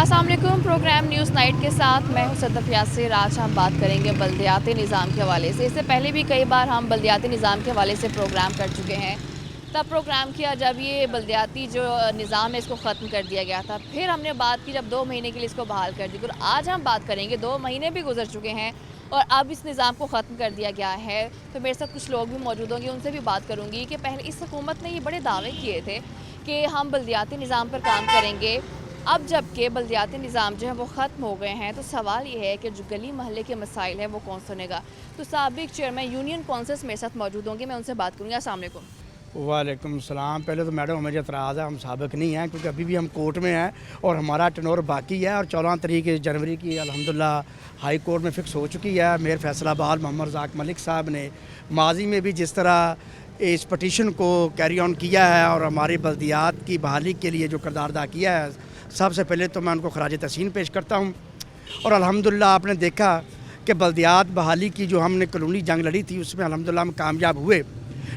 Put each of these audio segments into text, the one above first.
अस्सलाम वालेकुम। Programme news night के साथ मैं हूं सदफ यासिर। आज हम बात करेंगे बल्दियाती निज़ाम के हवाले से। इससे पहले भी कई बार हम बल्दियाती निज़ाम के हवाले से प्रोग्राम कर चुके हैं। तब प्रोग्राम किया जब ये बल्दियाती जो निज़ाम है इसको ख़त्म कर दिया गया था। फिर हमने बात की जब 2 महीने के लिए इसको बहाल कर दी। और आज हम बात करेंगे 2 महीने भी गुजर चुके हैं और अब इस निज़ाम को ख़त्म कर दिया गया है। तो मेरे साथ कुछ लोग भी मौजूद होंगे, उनसे भी बात करूँगी कि पहले इस हुकूमत ने ये बड़े दावे किए थे कि हम बल्दियाती निज़ाम पर काम करेंगे। अब जबकि बल्दियाती निज़ाम जो है वो ख़त्म हो गए हैं, तो सवाल ये है कि जो गली महल्ले के मसाइल हैं वो कौन सुनेगा। तो साबिक चेयरमैन यूनियन काउंसिल मेरे साथ मौजूद होंगे, मैं उनसे बात करूँगी। अस्सलाम वालेकुम। वालेकुम सलाम। पहले तो मैडम हमें एतराज़ है, हम साबिक नहीं हैं क्योंकि अभी भी हम कोर्ट में हैं और हमारा टर्नओवर बाकी है। और 14 तारीख जनवरी की अल्हम्दुलिल्लाह हाई कोर्ट में फ़िक्स हो चुकी है। मेयर फैसलाबाद मोहम्मद रज़ाक मलिक साहब ने माजी में भी जिस तरह इस पटिशन को कैरी ऑन किया है और हमारी बल्दियात की बहाली के लिए जो किरदार अदा किया है, सबसे पहले तो मैं उनको खराज तहसीन पेश करता हूँ। और अल्हम्दुलिल्लाह आपने देखा कि बल्दियात बहाली की जो हमने कानूनी जंग लड़ी थी उसमें अल्हम्दुलिल्लाह हम कामयाब हुए।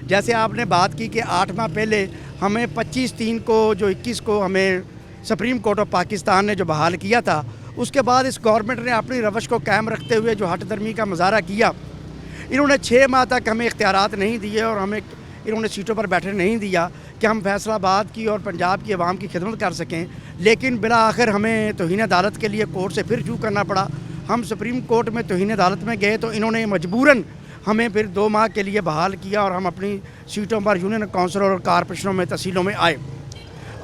जैसे आपने बात की कि 8 माह पहले हमें 25/3 को जो 21 को हमें सुप्रीम कोर्ट ऑफ पाकिस्तान ने जो बहाल किया था, उसके बाद इस गवर्नमेंट ने अपनी रवश को कायम रखते हुए जो हट दर्मी का मुजाहरा किया। इन्होंने 6 माह तक हमें इख्तियारात नहीं दिए और हमें इन्होंने सीटों पर बैठने नहीं दिया कि हम फैसलाबाद की और पंजाब की आवाम की खिदमत कर सकें। लेकिन बिला आखिर हमें तौहीन अदालत के लिए कोर्ट से फिर रुजू करना पड़ा। हम सुप्रीम कोर्ट में तौहीन अदालत में गए तो इन्होंने मजबूरन हमें फिर 2 माह के लिए बहाल किया और हम अपनी सीटों पर यूनियन काउंसिल और कारपोरेशनों में तहसीलों में आए।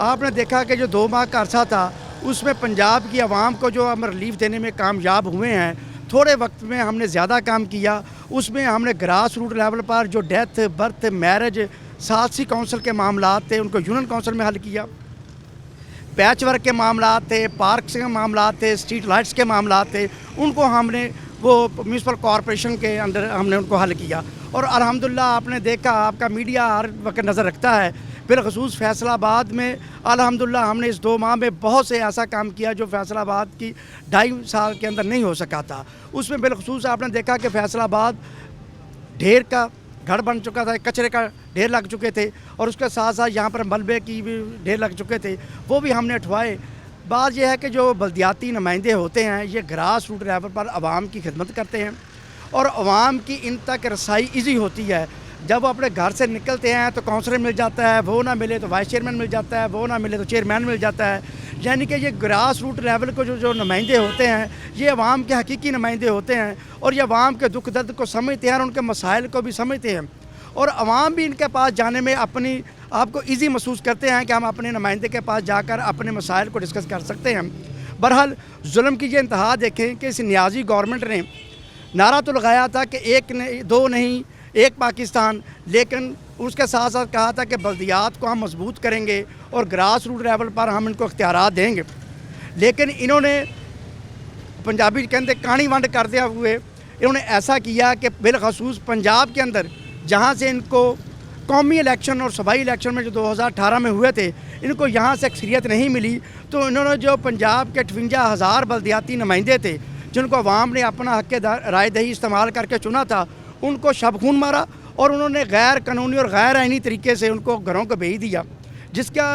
आपने देखा कि जो 2 माह का अरसा था उसमें पंजाब की आवाम को जो हम रिलीफ देने में कामयाब हुए हैं। थोड़े वक्त में हमने ज़्यादा काम किया। उसमें हमने ग्रास रूट लेवल पर जो डेथ, बर्थ, मैरिज, सालसी काउंसिल के मामलात थे उनको यूनियन काउंसिल में हल किया। पैच वर्क के मामलात थे, पार्क्स के मामलात थे, स्ट्रीट लाइट्स के मामलात थे, उनको हमने वो म्यूनसिपल कॉरपोरेशन के अंदर हमने उनको हल किया। और अल्हम्दुलिल्लाह आपने देखा, आपका मीडिया हर वक्त नज़र रखता है, बिलखसूस फैसलाबाद में अल्हम्दुलिल्लाह हमने इस 2 माह में बहुत से ऐसा काम किया जो फैसलाबाद की 2.5 साल के अंदर नहीं हो सका था। उसमें बिलखसूस आपने देखा कि फैसलाबाद ढेर का घर बन चुका था, कचरे का ढेर लग चुके थे और उसके साथ साथ यहाँ पर मलबे की भी ढेर लग चुके थे, वो भी हमने उठवाए। बात यह है कि जो बल्दियाती नुमाइंदे होते हैं ये ग्रास रूट लेवल पर आवाम की खिदमत करते हैं और आवाम की इन तक रसाई ईजी होती है। जब वो अपने घर से निकलते हैं तो काउंसलर मिल जाता है, वो ना मिले तो वाइस चेयरमैन मिल जाता है, वो ना मिले तो चेयरमैन मिल जाता है। यानी कि ये ग्रास रूट लेवल को जो नुमाइंदे होते हैं ये अवाम के हकीकी नुमाइंदे होते हैं और ये अवाम के दुख दर्द को समझते हैं और उनके मसाइल को भी समझते हैं। और अवाम भी इनके पास जाने में अपनी आपको ईजी महसूस करते हैं कि हम अपने नुमाइंदे के पास जाकर अपने मसाइल को डिस्कस कर सकते हैं। बहरहाल जुल्म की ये इंतहा देखें कि इस नियाजी गवर्नमेंट ने नारा तो लगाया था कि 1 नहीं 2 नहीं 1 पाकिस्तान, लेकिन उसके साथ साथ कहा था कि बल्दियात को हम मजबूत करेंगे और ग्रास रूट लेवल पर हम इनको इख्तियारात देंगे। लेकिन इन्होंने पंजाबी कहते कहानी वंड करते हुए इन्होंने ऐसा किया कि बिलखसूस पंजाब के अंदर जहाँ से इनको कौमी इलेक्शन और सूबाई इलेक्शन में जो 2018 में हुए थे इनको यहाँ से अक्सरियत नहीं मिली, तो इन्होंने जो पंजाब के 58,000 बल्दियाती नुमाइंदे थे जिनको अवाम ने अपना हक़ राय दही इस्तेमाल करके चुना था उनको शब खून मारा और उन्होंने गैर कानूनी और गैर आइनी तरीके से उनको घरों को भेज दिया। जिसका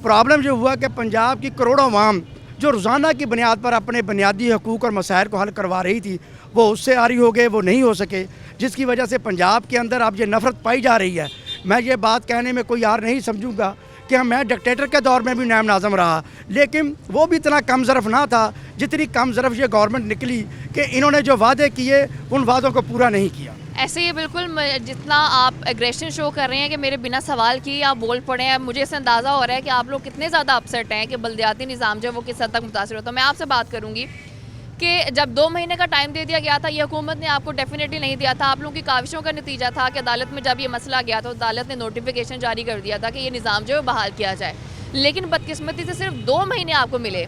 प्रॉब्लम जो हुआ कि पंजाब की करोड़ों अवाम जो रोज़ाना की बुनियाद पर अपने बुनियादी हकूक़ और मसाइल को हल करवा रही थी वो उससे आरी हो गए, वो नहीं हो सके, जिसकी वजह से पंजाब के अंदर अब ये नफ़रत पाई जा रही है। मैं ये बात कहने में कोई यार नहीं समझूंगा कि मैं डिक्टेटर के दौर में भी नायब नाज़म रहा, लेकिन वो भी इतना कम ज़रफ़ ना था जितनी कम ज़रफ़ ये गवर्नमेंट निकली कि इन्होंने जो वादे किए उन वादों को पूरा नहीं किया। ऐसे ही बिल्कुल जितना आप एग्रेशन शो कर रहे हैं कि मेरे बिना सवाल किए आप बोल पड़े हैं, मुझे इससे अंदाज़ा हो रहा है कि आप लोग कितने ज़्यादा अपसेट हैं कि बल्दियाती निज़ाम जो है वो किस हद तक मुतासिर होता है। मैं आपसे बात करूँगी कि जब 2 महीने का टाइम दे दिया गया था, ये हुकूमत ने आपको डेफिनेटली नहीं दिया था। आप लोगों की काविशों का नतीजा था कि अदालत में जब ये मसला गया तो अदालत ने नोटिफिकेशन जारी कर दिया था कि ये निज़ाम जो है बहाल किया जाए। लेकिन बदकिस्मती से सिर्फ 2 महीने आपको मिले।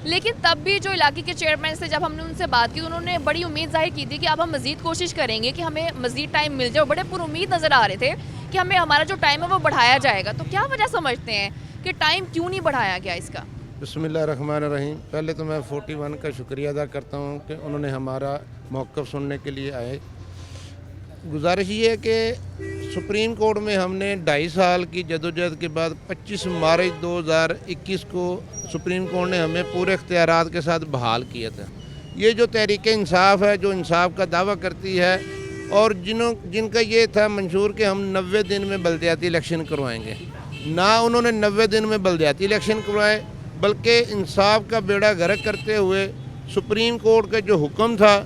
लेकिन तब भी जो इलाके के चेयरमैन से जब हमने उनसे बात की उन्होंने बड़ी उम्मीद जाहिर की थी कि अब हम मज़ीद कोशिश करेंगे कि हमें मज़ीद टाइम मिल जाए। बड़े पुरुमीद नज़र आ रहे थे कि हमें हमारा जो टाइम है वो बढ़ाया जाएगा। तो क्या वजह समझते हैं कि टाइम क्यों नहीं बढ़ाया गया इसका? बिस्मिल्लाहिर्रहमानिर्रहीम। पहले तो मैं 41 का शुक्रिया अदा करता हूँ कि उन्होंने हमारा मौक़िफ़ सुनने के लिए आए। गुजारिश ये है कि सुप्रीम कोर्ट में हमने 2.5 साल की जदोजहद के बाद 25 मार्च 2021 को सुप्रीम कोर्ट ने हमें पूरे इख्तियारात के साथ बहाल किया था। ये जो तहरीक इंसाफ है, जो इंसाफ का दावा करती है और जिनका ये था मंशूर कि हम 90 दिन में बल्दियाती इलेक्शन करवाएंगे, ना उन्होंने 90 दिन में बल्दियाती इलेक्शन करवाए, बल्कि इंसाफ का बेड़ा गर्क करते हुए सुप्रीम कोर्ट का जो हुक्म था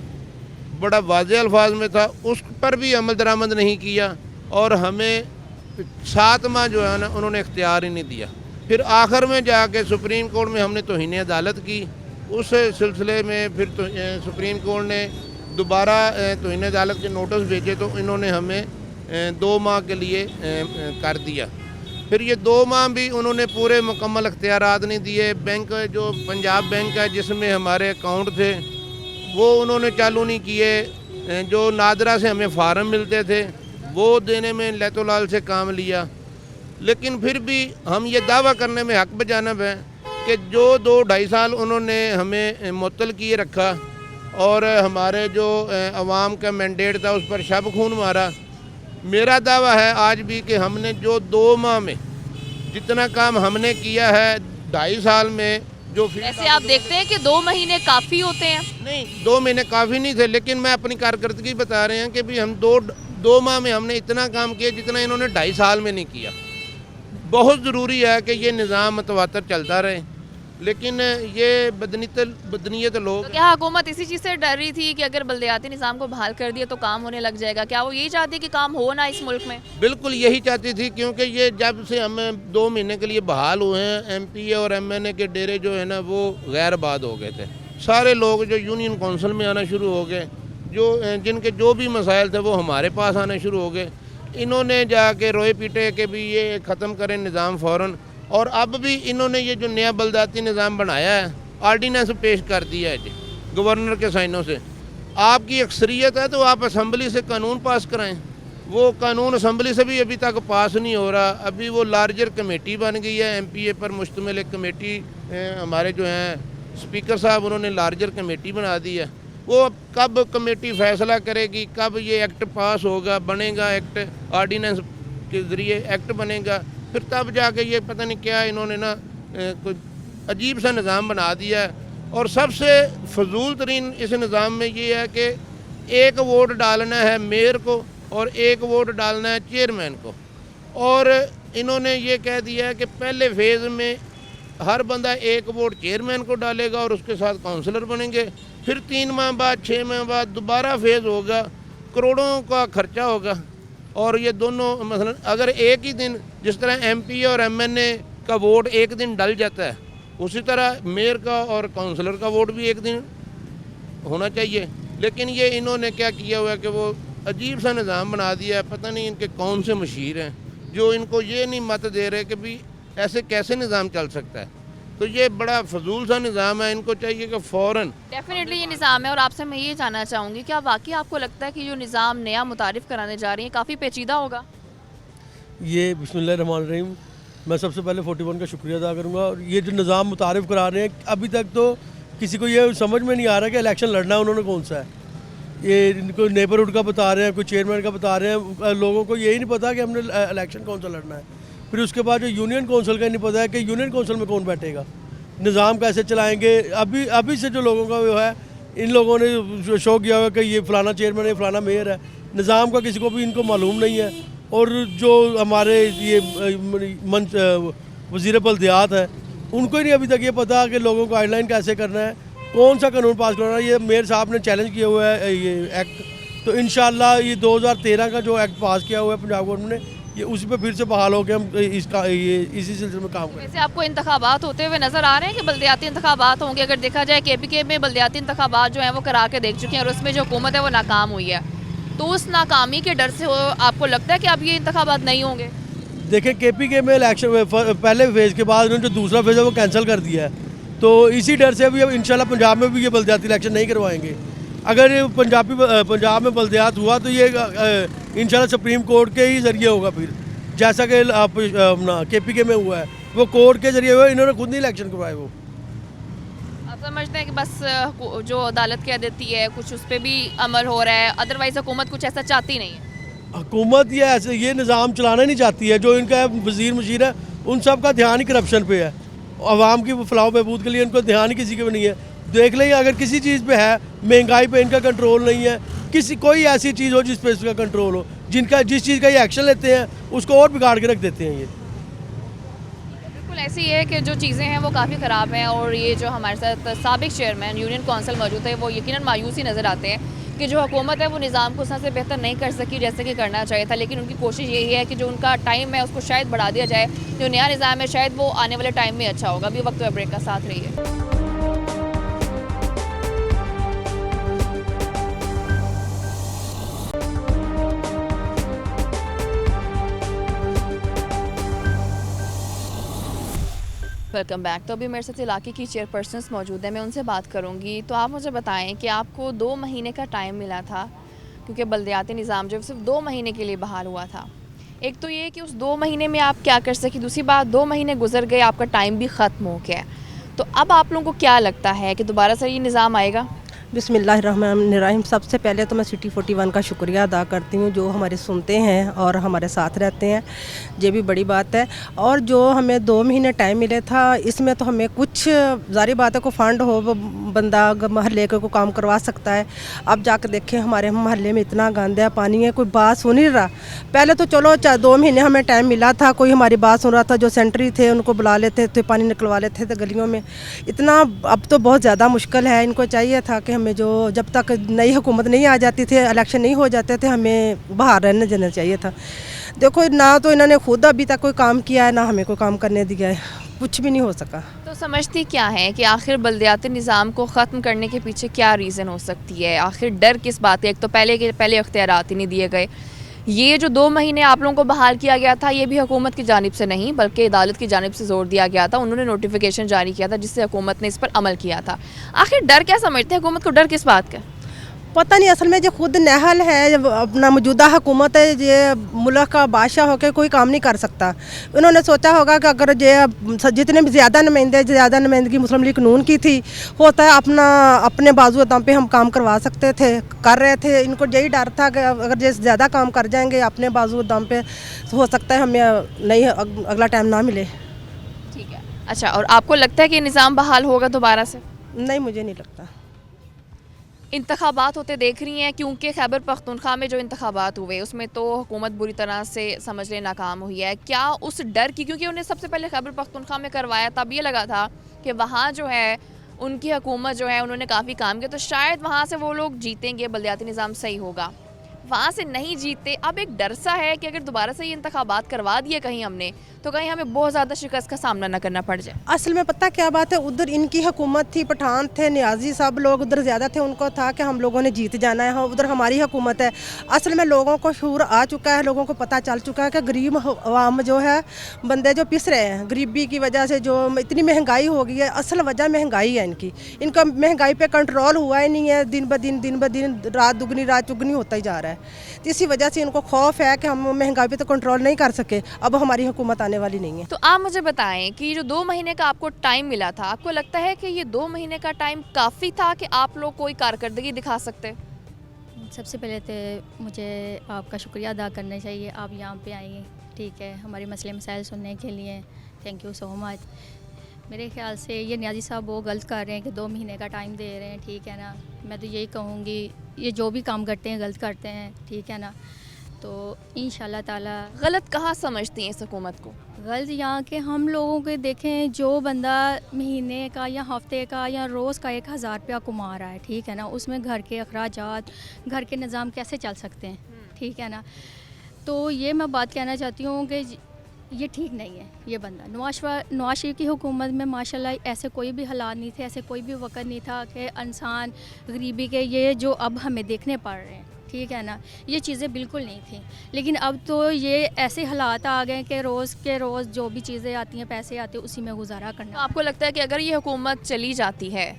बड़ा वाज़ेह अल्फाज में था, उस पर भी अमल दरामद नहीं किया और हमें 7 माह जो है ना उन्होंने इख्तियार ही नहीं दिया। फिर आखिर में जाके सुप्रीम कोर्ट में हमने तौहीन अदालत की। उस सिलसिले में फिर सुप्रीम कोर्ट ने दोबारा तौहीन अदालत के नोटिस भेजे तो इन्होंने हमें 2 माह के लिए कर दिया। फिर ये 2 माह भी उन्होंने पूरे मुकम्मल इख्तियारात नहीं दिए। बैंक जो पंजाब बैंक है जिसमें हमारे अकाउंट थे वो उन्होंने चालू नहीं किए। जो नादरा से हमें फार्म मिलते थे वो देने में लैतोलाल से काम लिया। लेकिन फिर भी हम ये दावा करने में हक बजानब है कि जो 2-2.5 साल उन्होंने हमें मुअत्तल किए रखा और हमारे जो अवाम का मैंडेट था उस पर शब खून मारा। मेरा दावा है आज भी कि हमने जो 2 माह में जितना काम हमने किया है 2.5 साल में जो ऐसे आप देखते हैं कि 2 महीने काफ़ी होते हैं? नहीं, 2 महीने काफ़ी नहीं थे, लेकिन मैं अपनी कारकर्दगी बता रहे हैं कि भी हम 2 माह में हमने इतना काम किया जितना इन्होंने 2.5 साल में नहीं किया। बहुत ज़रूरी है कि ये निज़ाम मतवातर चलता रहे, लेकिन ये बदनीयत लोग। तो क्या हुकूमत इसी चीज़ से डर रही थी कि अगर बल्दियाती निज़ाम को बहाल कर दिया तो काम होने लग जाएगा? क्या वो यही चाहती कि काम हो ना इस मुल्क में? बिल्कुल यही चाहती थी, क्योंकि ये जब से हम 2 महीने के लिए बहाल हुए हैं एमपीए और एमएनए के डेरे जो है ना वो गैर आबाद हो गए थे। सारे लोग जो यूनियन कौंसिल में आना शुरू हो गए, जो जिनके जो भी मसाइल थे वो हमारे पास आने शुरू हो गए। इन्होंने जाके रोए पीटे कि भी ये ख़त्म करें निज़ाम फ़ौरन। और अब भी इन्होंने ये जो नया बल्दियाती निज़ाम बनाया है आर्डीनेंस पेश कर दिया है जी गवर्नर के साइनों से। आपकी अक्सरियत है तो आप असम्बली से कानून पास कराएं। वो कानून असम्बली से भी अभी तक पास नहीं हो रहा। अभी वो लार्जर कमेटी बन गई है, एमपीए पर मुश्तमिल एक कमेटी हमारे जो हैं स्पीकर साहब उन्होंने लार्जर कमेटी बना दी है। वो अब कब कमेटी फ़ैसला करेगी, कब ये एक्ट पास होगा, बनेगा एक्ट, आर्डीनेंस के ज़रिए एक्ट बनेगा, फिर तब जाके ये पता नहीं क्या इन्होंने ना कोई अजीब सा निज़ाम बना दिया है। और सबसे फजूल तरीन इस निज़ाम में ये है कि 1 वोट डालना है मेयर को और 1 वोट डालना है चेयरमैन को। और इन्होंने ये कह दिया है कि पहले फेज़ में हर बंदा 1 वोट चेयरमैन को डालेगा और उसके साथ काउंसलर बनेंगे। फिर 3 माह बाद 6 माह बाद दोबारा फेज़ होगा, करोड़ों का खर्चा होगा। और ये दोनों मसलन अगर एक ही दिन जिस तरह एमपी और एमएनए का वोट एक दिन डल जाता है, उसी तरह मेयर का और काउंसलर का वोट भी एक दिन होना चाहिए। लेकिन ये इन्होंने क्या किया हुआ है कि वो अजीब सा निज़ाम बना दिया है। पता नहीं इनके कौन से मशीर हैं जो इनको ये नहीं मत दे रहे कि भी ऐसे कैसे निज़ाम चल सकता है। तो ये बड़ा फजूल सा निज़ाम है, इनको चाहिए कि फ़ौरन। डेफिनेटली ये निज़ाम है। और आपसे मैं ये जानना चाहूँगी, क्या वाकई आपको लगता है कि जो निज़ाम नया मुतारिफ़ कराने जा रही है काफ़ी पेचीदा होगा? ये बिस्मिल्लाहिर्रहमानिर्रहीम, मैं सबसे पहले 41 का शुक्रिया अदा करूँगा। और ये जो निज़ाम मुतारिफ़ करा रहे हैं, अभी तक तो किसी को ये समझ में नहीं आ रहा कि इलेक्शन लड़ना है उन्होंने कौन सा है। ये इनको नेबरहुड का बता रहे हैं, कोई चेयरमैन का बता रहे हैं। लोगों को यही नहीं पता कि हमने इलेक्शन कौन सा लड़ना है। फिर उसके बाद जो यूनियन कौंसिल का नहीं पता है कि यूनियन कौंसिल में कौन बैठेगा, निज़ाम कैसे चलाएंगे। अभी से जो लोगों का वो है, इन लोगों ने शो किया हुआ कि ये फ़लाना चेयरमैन है, फ़लाना मेयर है। निज़ाम का किसी को भी इनको मालूम नहीं है। और जो हमारे ये वज़ीर बल्दियात है उनको ही नहीं अभी तक ये पता कि लोगों को गाइडलाइन कैसे करना है, कौन सा कानून पास करना है। ये मेयर साहब ने चैलेंज किया हुआ है ये एक्ट, तो इंशाल्लाह ये 2013 का जो एक्ट पास किया हुआ है पंजाब गवर्नमेंट ने, ये उसी पे फिर से बहाल हो के हम इसका ये इसी सिलसिले में काम करें। वैसे आपको इंतखाबात होते हुए नज़र आ रहे हैं कि बल्दियाती इंतखाबात होंगे? अगर देखा जाए केपीके में बल्दियाती इंतखाबात जो हैं वो करा के देख चुके हैं और उसमें जो हुकूमत है वो नाकाम हुई है, तो उस नाकामी के डर से आपको लगता है कि अब ये इंतखाबात नहीं होंगे? देखें, केपीके में इलेक्शन पहले फेज़ के बाद उन्होंने जो दूसरा फेज़ है वो कैंसिल कर दिया है, तो इसी डर से अभी अब इंशाल्लाह पंजाब में भी ये बल्दियाती इलेक्शन नहीं करवाएंगे। अगर पंजाब में बल्दियात हुआ तो ये इंशाल्लाह सुप्रीम कोर्ट के ही ज़रिए होगा। फिर जैसा कि केपीके में हुआ है वो कोर्ट के ज़रिए हुआ, इन्होंने खुद नहीं इलेक्शन करवाए। वो आप समझते हैं कि बस जो अदालत कह देती है कुछ उस पर भी अमल हो रहा है, अदरवाइज़ हुकूमत कुछ ऐसा चाहती नहीं है? हुकूमत ये ऐसे ये निज़ाम चलाना नहीं चाहती है, जो इनका वज़ीर मुशीर है उन सब का ध्यान ही करप्शन पे है, आवाम की फलाह बहबूद के लिए इनको ध्यान ही किसी के भी नहीं है। देख लें अगर किसी चीज़ पे है, महंगाई पे इनका कंट्रोल नहीं है, किसी कोई ऐसी चीज़ हो जिस पे इसका कंट्रोल हो, जिस चीज़ का ये एक्शन लेते हैं उसको और बिगाड़ के रख देते हैं। ये बिल्कुल ऐसी है कि जो चीज़ें हैं वो काफ़ी ख़राब हैं, और ये जो हमारे साथ साबिक चेयरमैन यूनियन कौंसिल मौजूद है वो यकीनन मायूस ही नज़र आते हैं कि जो हुकूमत है वो निज़ाम को उस तरह से बेहतर नहीं कर सकी जैसे कि करना चाहिए था, लेकिन उनकी कोशिश यही है कि जो उनका टाइम है उसको शायद बढ़ा दिया जाए, जो नया निज़ाम है शायद वो आने वाले टाइम में अच्छा होगा। अभी वक्त ब्रेक का साथ रही है। Welcome back. तो अभी मेरे साथ इलाके की चेयरपर्सन्स मौजूद है, मैं उनसे बात करूंगी। तो आप मुझे बताएं कि आपको 2 महीने का टाइम मिला था, क्योंकि बल्दियाती निज़ाम जो सिर्फ 2 महीने के लिए बहाल हुआ था। एक तो ये कि उस 2 महीने में आप क्या कर सकी, दूसरी बात 2 महीने गुजर गए, आपका टाइम भी ख़त्म हो गया। तो अब आप लोगों को क्या लगता है कि दोबारा से ये निज़ाम आएगा? बिस्मिल्लाहिर्रहमानिर्रहीम। सबसे पहले तो मैं सिटी 41 का शुक्रिया अदा करती हूँ, जो हमारे सुनते हैं और हमारे साथ रहते हैं, ये भी बड़ी बात है। और जो हमें 2 महीने टाइम मिले था, इसमें तो हमें कुछ ज़ाहिर बात है को फंड हो, वो बंदा महल्ले को काम करवा सकता है। अब जाकर देखें हमारे महल्ले में इतना गंदा है, पानी है, कोई बात सुन ही रहा। पहले तो चलो 2 महीने हमें टाइम मिला था, कोई हमारी बात सुन रहा था, जो सेंट्री थे उनको बुला लेते थे, पानी निकलवा लेते थे गलियों में। इतना अब तो बहुत ज़्यादा मुश्किल है। इनको चाहिए था कि हमें जो जब तक नई हुकूमत नहीं आ जाती थी, इलेक्शन नहीं हो जाते थे, हमें बाहर रहने देना चाहिए था। देखो ना तो इन्होंने खुद अभी तक कोई काम किया है, ना हमें कोई काम करने दिया है, कुछ भी नहीं हो सका। तो समझती क्या है कि आखिर बल्दियाती निज़ाम को ख़त्म करने के पीछे क्या रीज़न हो सकती है? आखिर डर किस बात है? एक तो पहले इख्तियारात ही नहीं दिए गए। ये जो 2 महीने आप लोगों को बहाल किया गया था, ये भी हुकूमत की जानिब से नहीं बल्कि अदालत की जानिब से ज़ोर दिया गया था। उन्होंने नोटिफिकेशन जारी किया था जिससे हुकूमत ने इस पर अमल किया था। आखिर डर क्या समझते हैं हुकूमत को? डर किस बात का? पता नहीं, असल में जो खुद नहल है, अपना मौजूदा हुकूमत है, ये मुल्क का बादशाह होकर कोई काम नहीं कर सकता। उन्होंने सोचा होगा कि अगर ये जितने भी ज़्यादा नुमाइंदगी मुस्लिम लीग नून की थी, होता है अपने बाजू दम पे हम काम करवा सकते थे, कर रहे थे। इनको यही डर था कि अगर ये ज़्यादा काम कर जाएंगे अपने बाजू दम पे, हो सकता है हमें नहीं अगला टाइम ना मिले। ठीक है, अच्छा, और आपको लगता है कि निज़ाम बहाल होगा दोबारा से? नहीं, मुझे नहीं लगता। इंतखाबात होते देख रही हैं, क्योंकि खैबर पख्तूनख्वा में जो इंतखाबात हुए उसमें तो हुकूमत बुरी तरह से समझ ले नाकाम हुई है। क्या उस डर की, क्योंकि उन्हें सबसे पहले खैबर पख्तूनख्वा में करवाया, तब ये लगा था कि वहाँ जो है उनकी हुकूमत जो है उन्होंने काफ़ी काम किया, तो शायद वहाँ से वो लोग जीतेंगे, बल्दियाती निज़ाम सही होगा। वहाँ से नहीं जीते, अब एक डर सा है कि अगर दोबारा से ये इंतखाबात करवा दिए कहीं हमने, तो कहीं हमें बहुत ज़्यादा शिकस्त का सामना ना करना पड़ जाए। असल में पता क्या बात है, उधर इनकी हुकूमत थी, पठान थे, नियाजी, सब लोग उधर ज़्यादा थे, उनको था कि हम लोगों ने जीत जाना है, उधर हमारी हुकूमत है। असल में लोगों को शूर आ चुका है, लोगों को पता चल चुका है कि गरीब अवाम जो है, बंदे जो पिस रहे हैं गरीबी की वजह से, जो इतनी महंगाई हो गई है, असल वजह महंगाई है इनकी। इनका महंगाई पे कंट्रोल हुआ ही नहीं है, दिन ब दिन रात दुगनी रात चुगनी होता ही जा रहा है। तो इसी वजह से इनको खौफ है कि हम महंगाई पे तो कंट्रोल नहीं कर सके, अब हमारी हुकूमत आने वाली नहीं है। तो आप मुझे बताएं कि जो 2 महीने का आपको टाइम मिला था, आपको लगता है कि ये 2 महीने का टाइम काफ़ी था कि आप लोग कोई कारकर्दगी दिखा सकते? सबसे पहले तो मुझे आपका शुक्रिया अदा करना चाहिए, आप यहाँ पे आइए, ठीक है, हमारे मसले मसाइल सुनने के लिए। Thank you so much. मेरे ख्याल से ये नियाजी साहब वो गलत कर रहे हैं कि 2 महीने का टाइम दे रहे हैं, ठीक है ना। मैं तो यही कहूँगी, ये जो भी काम करते हैं गलत करते हैं, ठीक है ना। तो इंशाल्लाह ताला गलत कहाँ समझती हैं इस हुकूमत को? गलत यहाँ के हम लोगों के देखें, जो बंदा महीने का या हफ्ते का या रोज़ का 1000 रुपया कमा रहा है, ठीक है ना, उसमें घर के अखराजात, घर के निज़ाम कैसे चल सकते हैं, ठीक है ना। तो ये मैं बात कहना चाहती हूँ कि ये ठीक नहीं है। ये बंदा नवाज शरीफ की हुकूमत में माशाल्लाह ऐसे कोई भी हालात नहीं थे, ऐसे कोई भी वक्त नहीं था कि इंसान गरीबी के ये जो अब हमें देखने पड़ रहे हैं, ठीक है ना, ये चीज़ें बिल्कुल नहीं थी। लेकिन अब तो ये ऐसे हालात आ गए कि रोज़ के रोज़ जो भी चीज़ें आती हैं, पैसे आते हैं, उसी में गुजारा करना। तो आपको लगता है कि अगर ये हुकूमत चली जाती है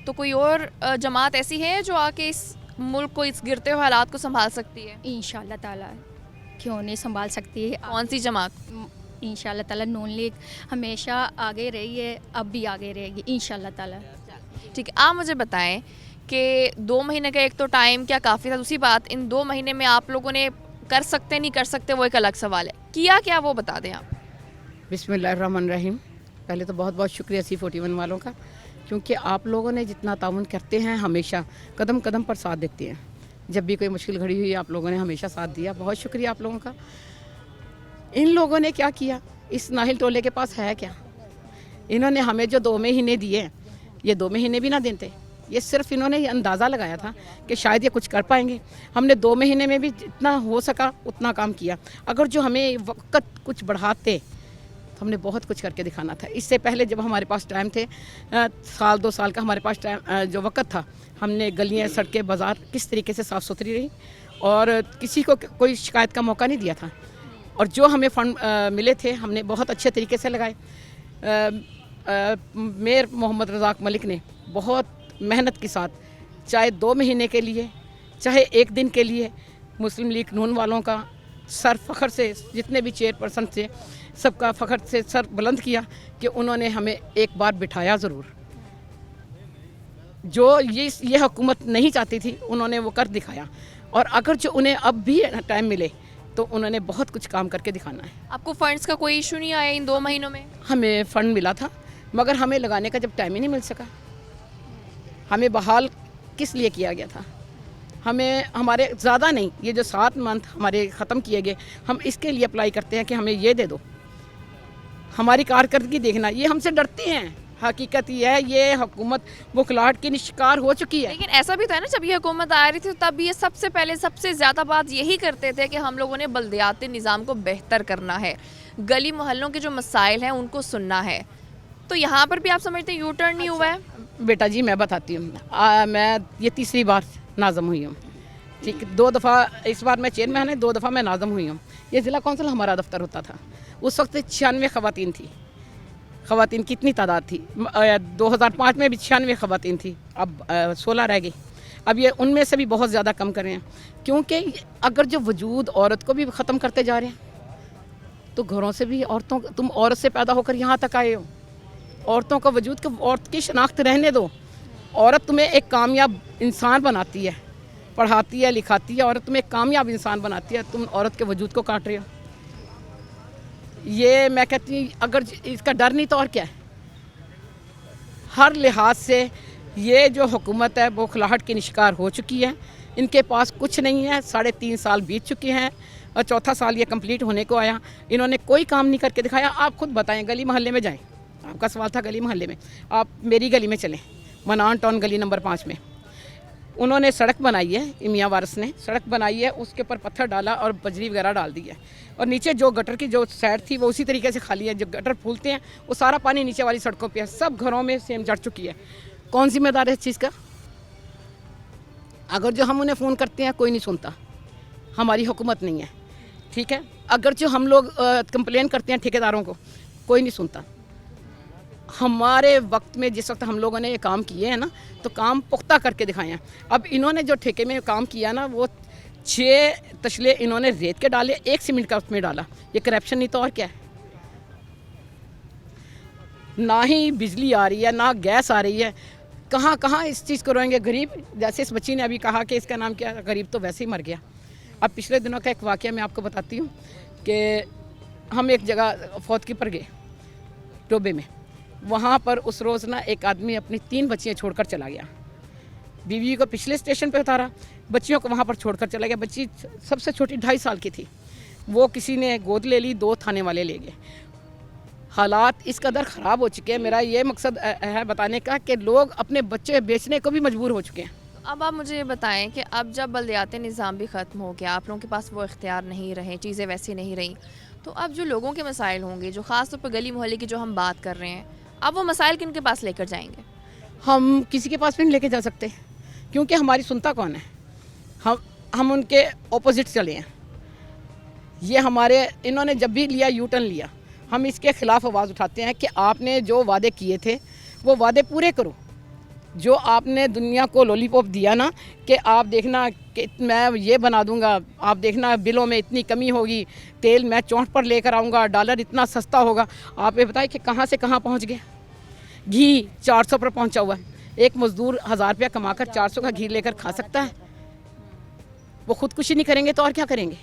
तो कोई और जमात ऐसी है जो आके इस मुल्क को, इस गिरते हुए हालात को संभाल सकती है? इंशाल्लाह ताला क्यों नहीं संभाल सकती है। कौन सी जमात? इंशाल्लाह ताला नून लीग हमेशा आगे रही है, अब भी आगे रहेगी इंशाल्लाह ताला। ठीक है, आप मुझे बताएं कि 2 महीने का एक तो टाइम क्या काफ़ी था, दूसरी बात इन 2 महीने में आप लोगों ने کر سکتے نہیں کر سکتے وہ ایک الگ سوال ہے, کیا کیا وہ بتا دیں آپ. بسم اللہ الرحمن الرحیم. پہلے تو بہت بہت شکریہ C41 والوں کا, کیونکہ آپ لوگوں نے جتنا تعاون کرتے ہیں, ہمیشہ قدم قدم پر ساتھ دیتے ہیں. جب بھی کوئی مشکل گھڑی ہوئی آپ لوگوں نے ہمیشہ ساتھ دیا, بہت شکریہ آپ لوگوں کا. ان لوگوں نے کیا کیا, اس ناہل ٹولے کے پاس ہے کیا؟ انہوں نے ہمیں جو 2 مہینے دیے, یہ 2 مہینے بھی نہ دیتے. یہ صرف انہوں نے یہ اندازہ لگایا تھا کہ شاید یہ کچھ کر پائیں گے. ہم نے 2 مہینے میں بھی جتنا ہو سکا اتنا کام کیا. اگر جو ہمیں وقت کچھ بڑھاتے تو ہم نے بہت کچھ کر کے دکھانا تھا. اس سے پہلے جب ہمارے پاس ٹائم تھے, 1-2 سال کا ہمارے پاس ٹائم جو وقت تھا, ہم نے گلیاں, سڑکیں, بازار کس طریقے سے صاف ستھری رہی اور کسی کو کوئی شکایت کا موقع نہیں دیا تھا. اور جو ہمیں فنڈ ملے تھے ہم نے بہت اچھے طریقے سے لگائے. میئر محمد رزاق ملک نے بہت محنت کے ساتھ, چاہے 2 مہینے کے لیے چاہے 1 دن کے لیے, مسلم لیگ نون والوں کا سر فخر سے, جتنے بھی چیئر پرسن تھے سب کا فخر سے سر بلند کیا کہ انہوں نے ہمیں ایک بار بٹھایا ضرور. جو یہ حکومت نہیں چاہتی تھی انہوں نے وہ کر دکھایا. اور اگر جو انہیں اب بھی ٹائم ملے تو انہوں نے بہت کچھ کام کر کے دکھانا ہے. آپ کو فنڈز کا کوئی ایشو نہیں آیا ان 2 مہینوں میں؟ ہمیں فنڈ ملا تھا مگر ہمیں لگانے کا جب ٹائم ہی نہیں مل سکا. ہمیں بحال کس لیے کیا گیا تھا؟ ہمیں ہمارے زیادہ نہیں, یہ جو 7 منتھ ہمارے ختم کیے گئے, ہم اس کے لیے اپلائی کرتے ہیں کہ ہمیں یہ دے دو, ہماری کارکردگی دیکھنا. یہ ہم سے ڈرتے ہیں. حقیقت یہ ہے یہ حکومت بخلاہٹ کی شکار ہو چکی ہے. لیکن ایسا بھی تھا نا, جب یہ حکومت آ رہی تھی تب یہ سب سے پہلے سب سے زیادہ بات یہی کرتے تھے کہ ہم لوگوں نے بلدیاتی نظام کو بہتر کرنا ہے, گلی محلوں کے جو مسائل ہیں ان کو سننا ہے. تو یہاں پر بھی آپ سمجھتے ہیں یو ٹرن نہیں ہوا ہے؟ بیٹا جی میں بتاتی ہوں, میں یہ 3ری بار ناظم ہوئی ہوں. ٹھیک, 2 دفعہ اس بار میں چیئرمین ہے, 2 دفعہ میں ناظم ہوئی ہوں. یہ ضلع کونسل ہمارا دفتر ہوتا تھا. اس وقت 96 خواتین تھی. خواتین کی اتنی تعداد تھی. 2005 میں بھی 96 خواتین تھی, اب 16 رہ گئی. اب یہ ان میں سے بھی بہت زیادہ کم کر رہے ہیں, کیونکہ اگر جو وجود عورت کو بھی ختم کرتے جا رہے ہیں تو گھروں سے بھی عورتوں, تم عورت سے پیدا ہو کر یہاں تک آئے ہو, عورتوں کا وجود کو, عورت کی شناخت رہنے دو. عورت تمہیں ایک کامیاب انسان بناتی ہے, پڑھاتی ہے, لکھاتی ہے. عورت تمہیں ایک کامیاب انسان بناتی ہے, تم عورت کے وجود کو کاٹ رہے ہو. یہ میں کہتی ہوں اگر اس کا ڈر نہیں تو اور کیا ہے. ہر لحاظ سے یہ جو حکومت ہے وہ بخلاہٹ کی شکار ہو چکی ہے. ان کے پاس کچھ نہیں ہے. 3.5 سال بیت چکے ہیں اور 4تھا سال یہ کمپلیٹ ہونے کو آیا. انہوں نے کوئی کام نہیں کر کے دکھایا. آپ خود بتائیں, گلی محلے میں جائیں, آپ کا سوال تھا گلی محلے میں, آپ میری گلی میں چلیں, منان ٹاؤن گلی نمبر 5 میں انہوں نے سڑک بنائی ہے. میاں وارث نے سڑک بنائی ہے, اس کے اوپر پتھر ڈالا اور بجری وغیرہ ڈال دی ہے. اور نیچے جو گٹر کی جو سائڈ تھی وہ اسی طریقے سے خالی ہے. جو گٹر پھولتے ہیں وہ سارا پانی نیچے والی سڑکوں پہ ہے. سب گھروں میں سیم جڑ چکی ہے. کون ذمہ دار ہے اس چیز کا؟ اگر جو ہم انہیں فون کرتے ہیں کوئی نہیں سنتا, ہماری حکومت نہیں ہے. ٹھیک ہے, اگر جو ہم لوگ کمپلین کرتے ہیں ٹھیکیداروں کو, کوئی نہیں سنتا. ہمارے وقت میں جس وقت ہم لوگوں نے یہ کام کیے ہیں نا تو کام پختہ کر کے دکھائے ہیں. اب انہوں نے جو ٹھیکے میں کام کیا نا وہ 6 تشلے انہوں نے ریت کے ڈالے, 1 سیمنٹ کا اس میں ڈالا. یہ کرپشن نہیں تو اور کیا ہے. نہ ہی بجلی آ رہی ہے نہ گیس آ رہی ہے. کہاں کہاں اس چیز کو روئیں گے غریب. جیسے اس بچی نے ابھی کہا کہ اس کا نام کیا, غریب تو ویسے ہی مر گیا. اب پچھلے دنوں کا ایک واقعہ میں آپ کو بتاتی ہوں کہ ہم ایک جگہ فوتگی پر گئے ٹوبے میں. وہاں پر اس روز نا ایک آدمی اپنی 3 بچیاں چھوڑ کر چلا گیا. بیوی کو پچھلے اسٹیشن پہ اتارا, بچیوں کو وہاں پر چھوڑ کر چلا گیا. بچی سب سے چھوٹی 2.5 سال کی تھی. وہ کسی نے گود لے لی, 2 تھانے والے لے گئے. حالات اس قدر خراب ہو چکے ہیں. میرا یہ مقصد ہے بتانے کا کہ لوگ اپنے بچے بیچنے کو بھی مجبور ہو چکے ہیں. اب آپ مجھے یہ بتائیں کہ اب جب بلدیاتی نظام بھی ختم ہو گیا, آپ لوگوں کے پاس وہ اختیار نہیں رہے, چیزیں ویسی نہیں رہیں, تو اب جو لوگوں کے مسائل ہوں گے, جو خاص طور پر گلی محلے کی جو ہم بات کر رہے ہیں, اب وہ مسائل کن کے پاس لے کر جائیں گے؟ ہم کسی کے پاس بھی نہیں لے کے جا سکتے, کیونکہ ہماری سنتا کون ہے. ہم ان کے اپوزٹ چلے ہیں. یہ ہمارے انہوں نے جب بھی لیا یو ٹرن لیا, ہم اس کے خلاف آواز اٹھاتے ہیں کہ آپ نے جو وعدے کیے تھے وہ وعدے پورے کرو. جو آپ نے دنیا کو لولی پاپ دیا نا کہ آپ دیکھنا کہ میں یہ بنا دوں گا, آپ دیکھنا بلوں میں اتنی کمی ہوگی, تیل میں 64 پر لے کر آؤں گا, ڈالر اتنا سستا ہوگا. آپ یہ بتائیں کہ کہاں سے کہاں پہنچ گئے. گھی 400 پر پہنچا ہوا ہے. ایک مزدور 1000 روپیہ کما کر 400 کا گھی لے کر کھا سکتا ہے؟ وہ خودکشی نہیں کریں گے تو اور کیا کریں گے.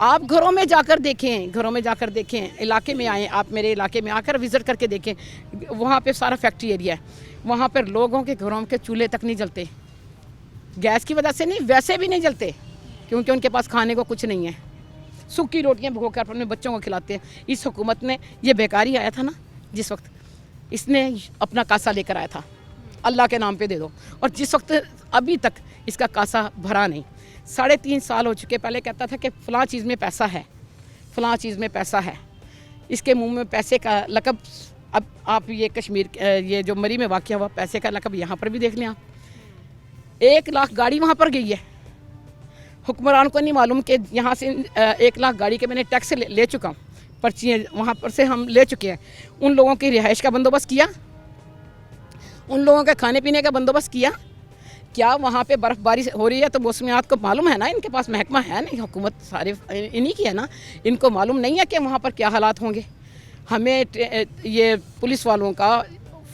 आप घरों में जाकर देखें, इलाके में आएँ, आप मेरे इलाके में आकर विज़िट करके देखें, वहाँ पे सारा फैक्ट्री एरिया है, वहाँ पर लोगों के घरों के चूल्हे तक नहीं जलते, गैस की वजह से नहीं, वैसे भी नहीं जलते, क्योंकि उनके पास खाने को कुछ नहीं है, सूखी रोटियाँ भिगो कर अपने बच्चों को खिलाते हैं। इस हुकूमत ने, ये बेकारी आया था ना जिस वक्त, इसने अपना कासा लेकर आया था, अल्लाह के नाम पे दे दो, और जिस वक्त अभी तक इसका कासा भरा नहीं, 3.5 साल हो चुके। पहले कहता था कि फ़लाँ चीज़ में पैसा है, फ़लाँ चीज़ में पैसा है, इसके मुंह में पैसे का लकब। अब आप ये कश्मीर, ये जो मरी में वाक़या हुआ, पैसे का लकब यहाँ पर भी देख लें आप। 1 लाख गाड़ी वहाँ पर गई है, हुक्मरान को नहीं मालूम कि यहाँ से 1 लाख गाड़ी के मैंने टैक्स ले चुका हूँ, पर्चियाँ वहाँ पर से हम ले चुके हैं। उन लोगों की रिहाइश का बंदोबस्त किया, उन लोगों के खाने पीने का बंदोबस्त किया। क्या वहाँ पे बर्फ़बारी हो रही है तो मौसमियात को मालूम है ना, इनके पास महकमा है नहीं, हुकूमत सारे इन्हीं की है ना, इनको मालूम नहीं है कि वहाँ पर क्या हालात होंगे। हमें ये पुलिस वालों का,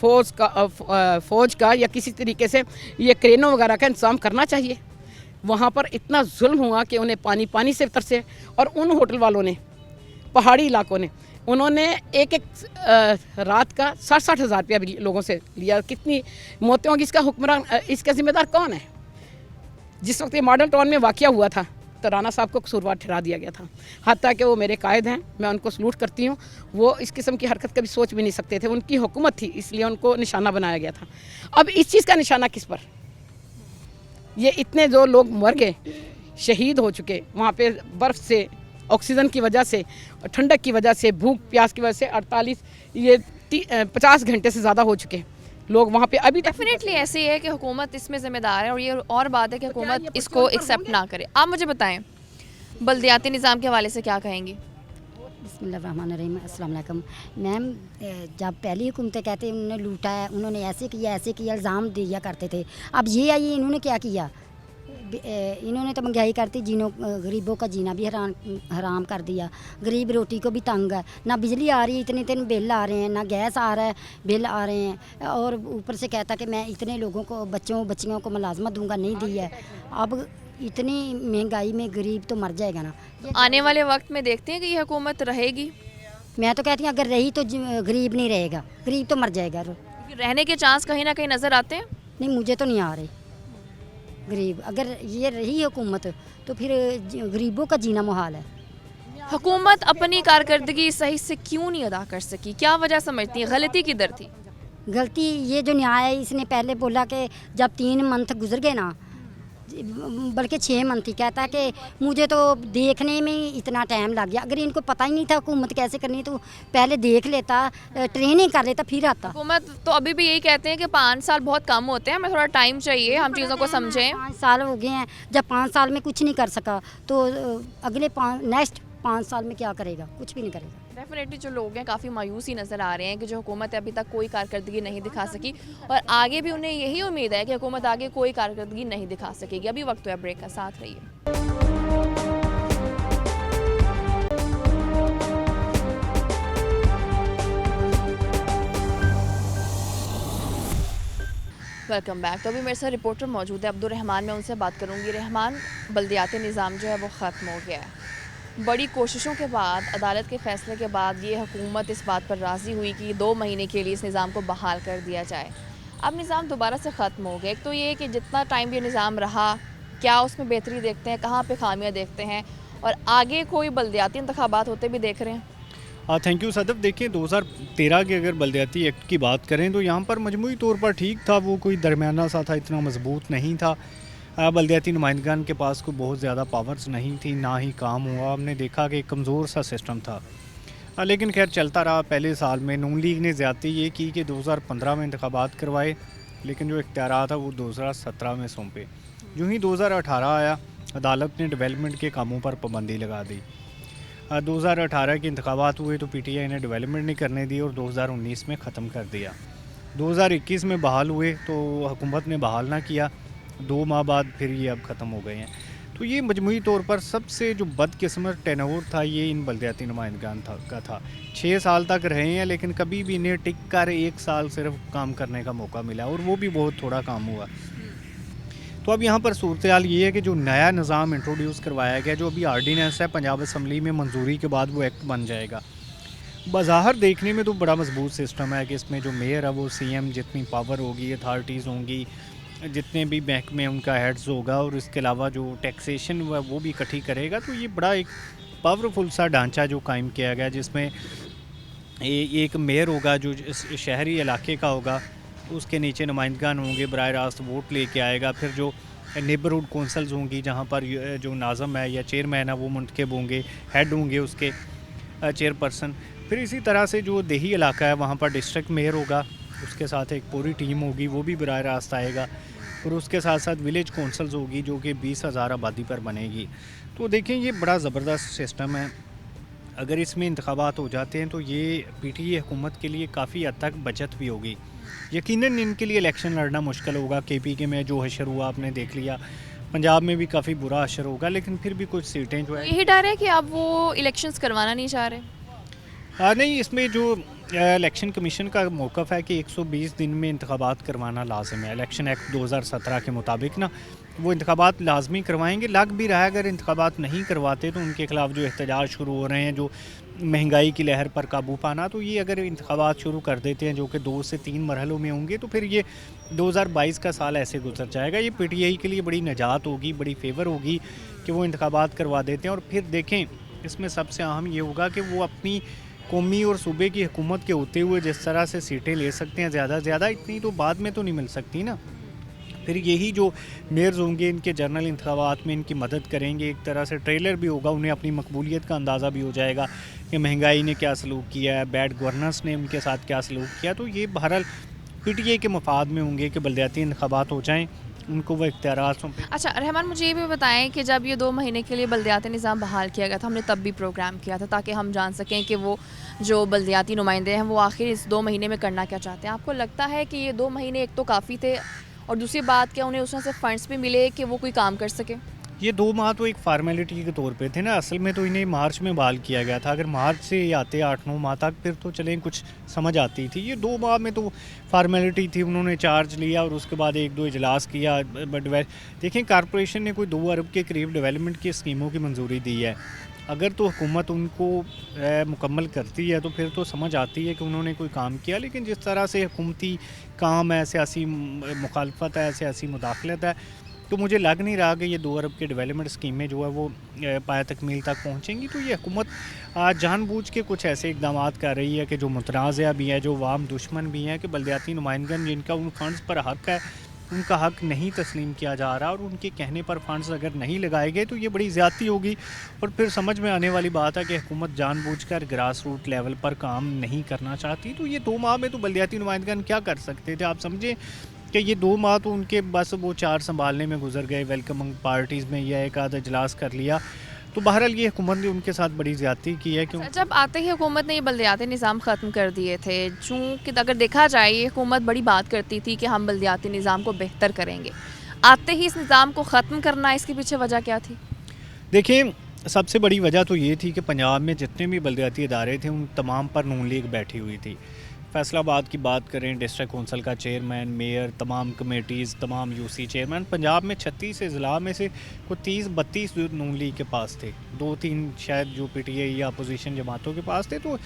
फ़ौज का या किसी तरीके से ये क्रेनों वगैरह का इंतज़ाम करना चाहिए। वहाँ पर इतना जुल्म हुआ कि उन्हें पानी से तरसे, और उन होटल वालों ने, पहाड़ी इलाकों ने, उन्होंने एक रात का 60-60 हज़ार रुपया भी लोगों से लिया। कितनी मौतें होंगी, इसका हुक्मरान, इसका ज़िम्मेदार कौन है? जिस वक्त ये मॉडल टाउन में वाक़या हुआ था तो राना साहब को कसूरवार ठहरा दिया गया था, हत्ता कि वो मेरे कायद हैं, मैं उनको सलूट करती हूँ। वो इस किस्म की हरकत कभी सोच भी नहीं सकते थे, उनकी हुकूमत थी इसलिए उनको निशाना बनाया गया था। अब इस चीज़ का निशाना किस पर? ये इतने जो लोग मर गए, शहीद हो चुके वहाँ पे, बर्फ़ से, ऑक्सीजन की वजह से, ठंडक की वजह से, भूख प्यास की वजह से 50 घंटे से ज़्यादा हो चुके लोग वहाँ पे अभी तक। डेफिनेटली ऐसे ही है कि हुकूमत इसमें ज़िम्मेदार है, और ये और बात है कि हुकूमत इसको एक्सेप्ट ना करे। आप मुझे बताएं, बल्दियाती निज़ाम के हवाले से क्या कहेंगी? बिस्मिल्लाहिर्रहमानिर्रहीम, अस्सलाम वालेकुम। मैम, जब पहली हुकूमतें कहते उन्होंने लूटा है, उन्होंने ऐसे किया, इल्ज़ाम दिया करते थे। अब ये आई, इन्होंने क्या किया? इन्होंने तो महंगाई करती, गरीबों का जीना भी हराम कर दिया। गरीब रोटी को भी तंग है, ना बिजली आ रही है, इतने बिल आ रहे हैं, ना गैस आ रहा है, बिल आ रहे हैं, और ऊपर से कहता कि मैं इतने लोगों को, बच्चियों को मुलाजमत दूंगा, नहीं दी है। अब इतनी महंगाई में गरीब तो मर जाएगा ना। आने वाले वक्त में देखते हैं कि ये हुकूमत रहेगी? मैं तो कहती हूँ अगर रही तो गरीब नहीं रहेगा, गरीब तो मर जाएगा। रहने के चांस कहीं ना कहीं नज़र आते हैं? नहीं, मुझे तो नहीं आ रही। गरीब अगर ये रही हुकूमत तो फिर गरीबों का जीना मुहाल है। हुकूमत अपनी कारकर्दगी सही से क्यों नहीं अदा कर सकी? क्या वजह समझती है? गलती किधर थी? गलती ये जो न्याय है, इसने पहले बोला कि जब 3 मंथ गुजर गए ना, बल्कि 6 मंथ ही, कहता है कि मुझे तो देखने में ही इतना टाइम लग गया। अगर इनको पता ही नहीं था हुकूमत कैसे करनी तो पहले देख लेता, ट्रेनिंग कर लेता, फिर आता। हुकूमत तो अभी भी यही कहते हैं कि 5 साल बहुत कम होते हैं, हमें थोड़ा टाइम चाहिए, हम चीज़ों को समझें। 5 साल हो गए हैं, जब 5 साल में कुछ नहीं कर सका तो अगले नेक्स्ट 5 साल में क्या करेगा? कुछ भी नहीं करेगा। डेफिनेटली जो लोग हैं काफ़ी मायूस ही नज़र आ रहे हैं कि जो हुकूमत अभी तक कोई कारकर्दगी नहीं दिखा सकी, और आगे भी उन्हें यही उम्मीद है कि हुकूमत आगे कोई कारकर्दगी नहीं दिखा सकेगी। अभी वक्त है ब्रेक का, साथ रहिए। Welcome back. तो अभी मेरे साथ रिपोर्टर मौजूद है अब्दुल रहमान, मैं उनसे बात करूंगी। रहमान, बल्दियाती निज़ाम जो है वो ख़त्म हो गया है, बड़ी कोशिशों के बाद, अदालत के फ़ैसले के बाद ये हुकूमत इस बात पर राज़ी हुई कि 2 महीने के लिए इस निज़ाम को बहाल कर दिया जाए। अब निज़ाम दोबारा से ख़त्म हो गया। एक तो ये कि जितना टाइम ये निज़ाम रहा, क्या उसमें बेहतरी देखते हैं, कहाँ पे खामियां देखते हैं, और आगे कोई बल्दियाती इंतखाबात होते भी देख रहे हैं? Thank you Sadaf. देखिए 2013 के अगर बल्दियाती एक्ट की बात करें तो यहाँ पर मजमूई तौर पर ठीक था, वो कोई दरमियाना सा था, इतना मजबूत नहीं था। बल्दियाती नुमाइंदगान के पास कोई बहुत ज़्यादा पावर्स नहीं थी, ना ही काम हुआ। हमने देखा कि कमज़ोर सा सिस्टम था, लेकिन खैर चलता रहा। पहले साल में नून लीग ने ज़्यादती ये की कि 2015 में इंतखाबात करवाए, लेकिन जो इख्तियार था वो 2017 में सौंपे। यूँ ही 2018 आया, अदालत ने डेवलपमेंट के कामों पर पाबंदी लगा दी। 2018 के इंतखाबात हुए तो PTI ने डेवलपमेंट नहीं करने दी और 2019 में ख़त्म कर दिया। 2021 में बहाल हुए तो हुकूमत ने बहाल ना किया, 2 माह बाद फिर ये अब ख़त्म हो गए हैं। तो ये मजमूई तौर पर सबसे जो बदकिस्मत टेनोर था ये इन बल्दियाती नुमाइंदगान का था। 6 साल तक रहे हैं, लेकिन कभी भी इन्हें टिक कर 1 साल सिर्फ काम करने का मौका मिला, और वो भी बहुत थोड़ा काम हुआ। تو اب یہاں پر صورتحال یہ ہے کہ جو نیا نظام انٹروڈیوس کروایا گیا، جو ابھی آرڈیننس ہے پنجاب اسمبلی میں منظوری کے بعد وہ ایکٹ بن جائے گا، بظاہر دیکھنے میں تو بڑا مضبوط سسٹم ہے کہ اس میں جو میئر ہے وہ سی ایم جتنی پاور ہوگی، اتھارٹیز ہوں گی، جتنے بھی محکمے ان کا ہیڈز ہوگا، اور اس کے علاوہ جو ٹیکسیشن وہ بھی اکٹھی کرے گا، تو یہ بڑا ایک پاورفل سا ڈھانچہ جو قائم کیا گیا، جس میں ایک میئر ہوگا جو شہری علاقے کا ہوگا، اس کے نیچے نمائندگان ہوں گے، براہ راست ووٹ لے کے آئے گا، پھر جو نیبرہڈ کونسلز ہوں گی جہاں پر جو ناظم ہے یا چیئرمین ہے وہ منتخب ہوں گے، ہیڈ ہوں گے اس کے چیئر پرسن، پھر اسی طرح سے جو دیہی علاقہ ہے وہاں پر ڈسٹرکٹ میئر ہوگا، اس کے ساتھ ایک پوری ٹیم ہوگی، وہ بھی براہ راست آئے گا، اور اس کے ساتھ ساتھ ولیج کونسلز ہوگی جو کہ 20,000 آبادی پر بنے گی۔ تو دیکھیں یہ بڑا زبردست سسٹم ہے، اگر اس میں انتخابات ہو جاتے ہیں تو یہ پی ٹی اے حکومت کے لیے کافی حد تک بچت بھی ہوگی۔ یقیناً ان کے لیے الیکشن لڑنا مشکل ہوگا، کے پی کے میں جو حشر ہوا آپ نے دیکھ لیا، پنجاب میں بھی کافی برا حشر ہوگا، لیکن پھر بھی کچھ سیٹیں جو ہے یہی ڈر ہے کہ اب وہ الیکشنز کروانا نہیں چاہ رہے؟ نہیں، اس میں جو الیکشن کمیشن کا موقف ہے کہ 120 دن میں انتخابات کروانا لازم ہے، الیکشن ایکٹ 2017 کے مطابق نا وہ انتخابات لازمی کروائیں گے۔ لگ بھی رہا ہے اگر انتخابات نہیں کرواتے تو ان کے خلاف جو احتجاج شروع ہو رہے ہیں، جو مہنگائی کی لہر پر قابو پانا، تو یہ اگر انتخابات شروع کر دیتے ہیں جو کہ 2 سے 3 مرحلوں میں ہوں گے، تو پھر یہ 2022 کا سال ایسے گزر جائے گا۔ یہ پی ٹی آئی کے لیے بڑی نجات ہوگی، بڑی فیور ہوگی کہ وہ انتخابات کروا دیتے ہیں، اور پھر دیکھیں اس میں سب سے اہم یہ ہوگا کہ وہ اپنی قومی اور صوبے کی حکومت کے ہوتے ہوئے جس طرح سے سیٹیں لے سکتے ہیں زیادہ زیادہ، اتنی تو بعد میں تو نہیں مل سکتی نا۔ پھر یہی جو میئرز ہوں گے ان کے جنرل انتخابات میں ان کی مدد کریں گے، ایک طرح سے ٹریلر بھی ہوگا، انہیں اپنی مقبولیت کا اندازہ بھی ہو جائے گا کہ مہنگائی نے کیا سلوک کیا ہے، بیڈ گورننس نے ان کے ساتھ کیا سلوک کیا۔ تو یہ بہرحال پی ٹی اے کے مفاد میں ہوں گے کہ بلدیاتی انتخابات ہو جائیں، ان کو وہ اختیارات سونپیں۔ اچھا رحمان، مجھے یہ بھی بتائیں کہ جب یہ 2 مہینے کے لیے بلدیاتی نظام بحال کیا گیا تھا، ہم نے تب بھی پروگرام کیا تھا تاکہ ہم جان سکیں کہ وہ جو بلدیاتی نمائندے ہیں وہ آخر اس 2 مہینے میں کرنا کیا چاہتے ہیں۔ آپ کو لگتا ہے کہ یہ 2 مہینے ایک تو کافی تھے، اور دوسری بات کیا انہیں اس میں سے فنڈس بھی ملے کہ وہ کوئی کام کر سکے؟ یہ 2 ماہ تو ایک فارمیلٹی کے طور پہ تھے نا، اصل میں تو انہیں مارچ میں بحال کیا گیا تھا، اگر مارچ سے یہ آتے 8-9 ماہ تک پھر تو چلیں کچھ سمجھ آتی تھی۔ یہ 2 ماہ میں تو فارمیلٹی تھی، انہوں نے چارج لیا اور اس کے بعد 1-2 اجلاس کیا۔ دیکھیں کارپوریشن نے کوئی 2 ارب کے قریب ڈیولپمنٹ کی اسکیموں کی منظوری دی ہے، اگر تو حکومت ان کو مکمل کرتی ہے تو پھر تو سمجھ آتی ہے کہ انہوں نے کوئی کام کیا، لیکن جس طرح سے حکومتی کام ہے، سیاسی مخالفت ہے، سیاسی مداخلت ہے، تو مجھے لگ نہیں رہا کہ یہ 2 ارب کے ڈیولپمنٹ اسکیمیں جو ہے وہ پایہ تکمیل تک پہنچیں گی۔ تو یہ حکومت جان بوجھ کے کچھ ایسے اقدامات کر رہی ہے کہ جو متنازع بھی ہیں، جو عوام دشمن بھی ہیں، کہ بلدیاتی نمائندگان جن کا ان فنڈز پر حق ہے ان کا حق نہیں تسلیم کیا جا رہا، اور ان کے کہنے پر فنڈز اگر نہیں لگائے گئے تو یہ بڑی زیادتی ہوگی، اور پھر سمجھ میں آنے والی بات ہے کہ حکومت جان بوجھ کر گراس روٹ لیول پر کام نہیں کرنا چاہتی۔ تو یہ 2 ماہ میں تو بلدیاتی نمائندگان کیا کر سکتے تھے؟ آپ سمجھیں کہ یہ 2 ماہ تو ان کے بس وہ 4 سنبھالنے میں گزر گئے، ویلکمنگ پارٹیز میں یا ایک آدھا اجلاس کر لیا۔ تو بہرحال یہ حکومت نے ان کے ساتھ بڑی زیادتی کی ہے کہ جب آتے ہی حکومت نے یہ بلدیاتی نظام ختم کر دیے تھے، چونکہ اگر دیکھا جائے یہ حکومت بڑی بات کرتی تھی کہ ہم بلدیاتی نظام کو بہتر کریں گے، آتے ہی اس نظام کو ختم کرنا، اس کے پیچھے وجہ کیا تھی؟ دیکھیں سب سے بڑی وجہ تو یہ تھی کہ پنجاب میں جتنے بھی بلدیاتی ادارے تھے ان تمام پر نون لیگ بیٹھی ہوئی تھی۔ فیصل آباد کی بات کریں، ڈسٹرکٹ کونسل کا چیئرمین، میئر، تمام کمیٹیز، تمام یو سی چیئرمین، پنجاب میں 36 اضلاع میں سے کوئی 30-32 نون لیگ کے پاس تھے، 2-3 شاید جو پی ٹی آئی یا اپوزیشن جماعتوں کے پاس تھے۔ تو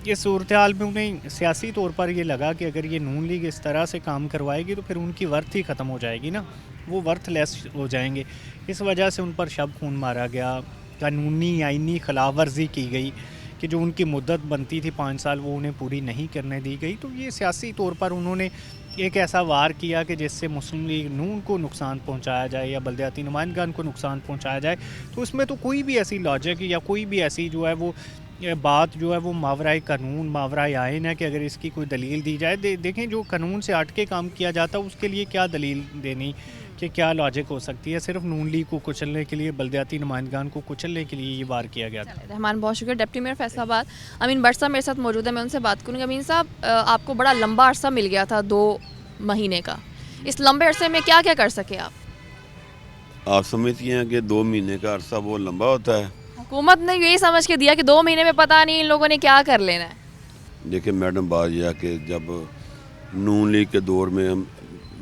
یہ صورتحال میں انہیں سیاسی طور پر یہ لگا کہ اگر یہ نون لیگ اس طرح سے کام کروائے گی تو پھر ان کی ورتھ ہی ختم ہو جائے گی نا، وہ ورتھ لیس ہو جائیں گے۔ اس وجہ سے ان پر شب خون مارا گیا، قانونی آئینی خلاف ورزی کی گئی کہ جو ان کی مدت بنتی تھی 5 سال وہ انہیں پوری نہیں کرنے دی گئی۔ تو یہ سیاسی طور پر انہوں نے ایک ایسا وار کیا کہ جس سے مسلم لیگ نون کو نقصان پہنچایا جائے یا بلدیاتی نمائندگان کو نقصان پہنچایا جائے۔ تو اس میں تو کوئی بھی ایسی لاجک یا کوئی بھی ایسی جو ہے وہ بات جو ہے وہ ماورائے قانون ماورائے آئین ہے کہ اگر اس کی کوئی دلیل دی جائے۔ دیکھیں جو قانون سے ہٹ کے کام کیا جاتا ہے اس کے لیے کیا دلیل دینی کہ کیا لاجک ہو سکتی ہے؟ صرف نون لیگ کو کچلنے کے لیے، بلدیاتی نمائندگان کو کچلنے کے لیے یہ وار کیا گیا تھا۔ رحمان بہت شکریہ۔ ڈپٹی میئر فیصل آباد امین بٹ صاحب میرے ساتھ موجود ہے، میں ان سے بات کروں گی۔ امین صاحب، آپ کو بڑا لمبا عرصہ مل گیا تھا 2 مہینے کا، اس لمبے عرصے میں کیا کیا کر سکے آپ سمجھتی ہیں کہ 2 مہینے کا عرصہ بہت لمبا ہوتا ہے؟ حکومت نے یہی سمجھ کے دیا کہ 2 مہینے میں پتہ نہیں ان لوگوں نے کیا کر لینا ہے۔ دیکھیں میڈم، بات یہ ہے کہ جب نون لیگ کے دور میں ہم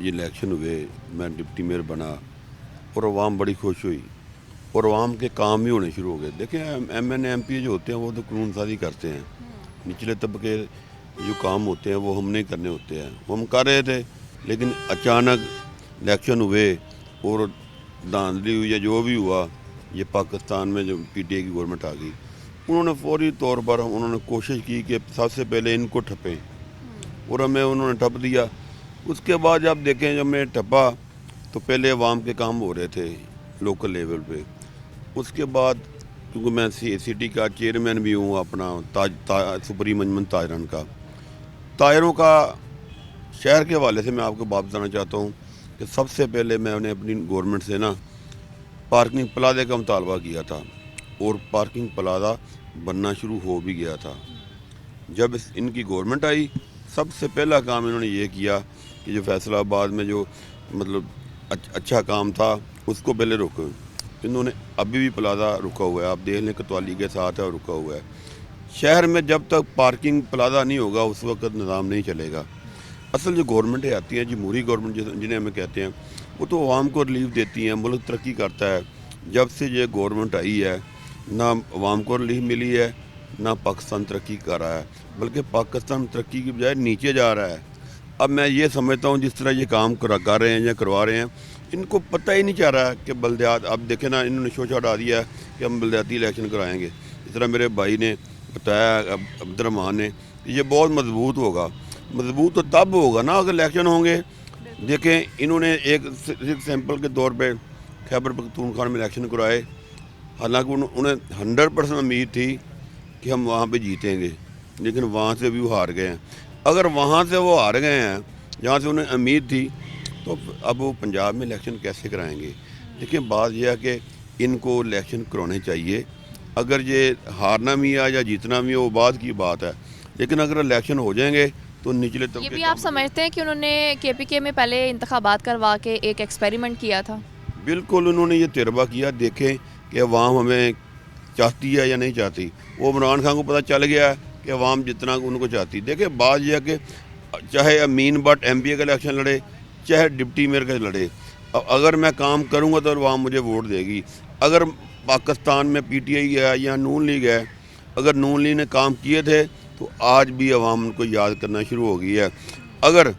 یہ الیکشن ہوئے، میں ڈپٹی میئر بنا اور عوام بڑی خوش ہوئی اور عوام کے کام بھی ہونے شروع ہو گئے. دیکھیں M N A M P جو ہوتے ہیں وہ تو قانون سازی کرتے ہیں, نچلے طبقے جو کام ہوتے ہیں وہ ہم نہیں کرنے ہوتے ہیں. ہم کر رہے تھے لیکن اچانک الیکشن ہوئے اور دھاندلی ہوئی یا جو بھی ہوا, یہ پاکستان میں جو پی ٹی اے کی گورنمنٹ آ گئی, انہوں نے فوری طور پر انہوں نے کوشش کی کہ سب سے پہلے ان کو ٹھپیں اور ہمیں انہوں نے ٹھپ دیا. اس کے بعد جب دیکھیں جب میں ٹھپا تو پہلے عوام کے کام ہو رہے تھے لوکل لیول پہ. اس کے بعد کیونکہ میں سٹی کا چیئرمین بھی ہوں اپنا سپریم انجمن تاجران کا, تاجروں کا شہر کے حوالے سے میں آپ کو بات بتانا چاہتا ہوں کہ سب سے پہلے میں نے اپنی گورنمنٹ سے نا پارکنگ پلازے کا مطالبہ کیا تھا اور پارکنگ پلازہ بننا شروع ہو بھی گیا تھا. جب ان کی گورنمنٹ آئی سب سے پہلا کام انہوں نے یہ کیا کہ جو فیصل آباد میں جو مطلب اچھا کام تھا اس کو پہلے روکے. انہوں نے ابھی بھی پلازہ رکا ہوا ہے, آپ دیکھ لیں کتوالی کے ساتھ ہے اور رکا ہوا ہے. شہر میں جب تک پارکنگ پلازہ نہیں ہوگا اس وقت نظام نہیں چلے گا. اصل جو گورنمنٹیں آتی ہیں جمہوری گورنمنٹ جنہیں ہمیں کہتے ہیں وہ تو عوام کو ریلیف دیتی ہیں, ملک ترقی کرتا ہے. جب سے یہ گورنمنٹ آئی ہے نہ عوام کو ریلیف ملی ہے نہ پاکستان ترقی کر رہا ہے, بلکہ پاکستان ترقی کی بجائے نیچے جا رہا ہے. اب میں یہ سمجھتا ہوں جس طرح یہ کام کر رہے ہیں یا کروا رہے ہیں ان کو پتہ ہی نہیں چل رہا کہ بلدیات, اب دیکھیں نا انہوں نے شوشہ اٹھا دیا ہے کہ ہم بلدیاتی الیکشن کرائیں گے. اس طرح میرے بھائی نے بتایا عبد الرحمان نے کہ یہ بہت مضبوط ہوگا. مضبوط تو تب ہوگا نا اگر الیکشن ہوں گے. دیکھیں انہوں نے ایک سیمپل کے طور پہ خیبر پختونخوا میں الیکشن کرائے, حالانکہ انہیں 100% امید تھی کہ ہم وہاں پہ جیتیں گے, لیکن وہاں سے بھی وہ ہار گئے ہیں. اگر وہاں سے وہ ہار گئے ہیں جہاں سے انہیں امید تھی تو اب وہ پنجاب میں الیکشن کیسے کرائیں گے. دیکھیں بات یہ ہے کہ ان کو الیکشن کرانے چاہیے. اگر یہ ہارنا بھی ہے یا جیتنا بھی ہے وہ بعد کی بات ہے, لیکن اگر الیکشن ہو جائیں گے تو نچلے طبقے یہ بھی آپ سمجھتے ہیں کہ انہوں نے کے پی کے میں پہلے انتخابات کروا کے ایک ایکسپیریمنٹ کیا تھا؟ بالکل انہوں نے یہ تجربہ کیا. دیکھیں کہ عوام ہمیں چاہتی ہے یا نہیں چاہتی. وہ عمران خان کو پتہ چل گیا کہ عوام جتنا ان کو چاہتی. دیکھیں بات یہ ہے کہ چاہے امین بٹ ایم پی اے کا الیکشن لڑے چاہے ڈپٹی میئر کا لڑے, اگر میں کام کروں گا تو عوام مجھے ووٹ دے گی. اگر پاکستان میں پی ٹی آئی ہے یا نون لیگ ہے, اگر نون لیگ نے کام کیے تھے تو آج بھی عوام ان کو یاد کرنا شروع ہو گئی ہے. اگر